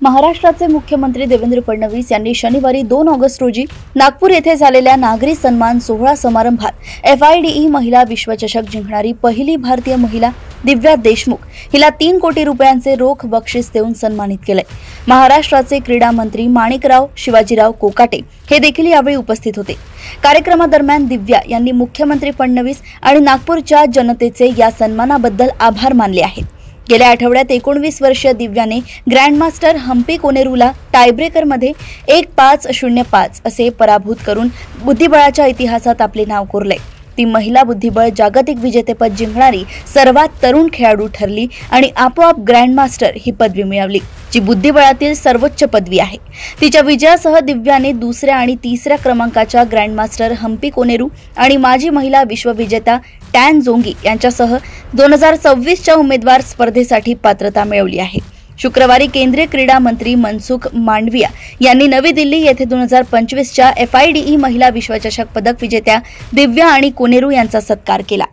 महाराष्ट्राचे मुख्यमंत्री देवेंद्र फडणवीस यांनी शनिवारी 2 ऑगस्ट रोजी नागपूर येथे झालेल्या नागरी सन्मान सोहळा समारंभात FIDE महिला विश्वचषक जिंकणारी पहिली भारतीय महिला दिव्या देशमुख हिला 3 कोटी रुपयांचे रोख बक्षीस देऊन सन्मानित केले। महाराष्ट्राचे क्रीडा मंत्री माणिकराव शिवाजीराव कोकाटे हे देखील यावेळी उपस्थित होते। कार्यक्रमादरम्यान दिव्या यांनी मुख्यमंत्री फडणवीस आणि नागपूरच्या जनतेचे या सन्मानाबद्दल आभार मानले आहेत। गेल्या आठवड्यात 19 वर्षीय दिव्याने ग्रँडमास्टर हम्पी कोनेरूला टायब्रेकरमध्ये 1-5-0-5 असे पराभूत करून बुद्धिबळाच्या इतिहासात आपले नाव कोरले। ती महिला बुद्धिबळ जागतिक विजेतेपद जिंकणारी सर्वात तरुण खेळाडू ठरली आणि आपोआप ग्रँडमास्टर ही पदवी मिळवली, जी बुद्धिबळातील सर्वोच्च पदवी आहे। तिच्या विजयासह दिव्याने दुसऱ्या आणि तिसऱ्या क्रमांकाच्या ग्रँडमास्टर हम्पी कोनेरू आणि माजी महिला विश्वविजेता टॅन जोंगी यांच्यासह 2026च्या उमेदवार स्पर्धेसाठी पात्रता मिळवली आहे। शुक्रवारी केंद्रीय क्रीडा मंत्री मनसुख मांडविया यांनी नवी दिल्ली येथे 2025च्या FIDE महिला विश्वचषक पदक विजेत्या दिव्या आणि कोनेरू यांचा सत्कार केला।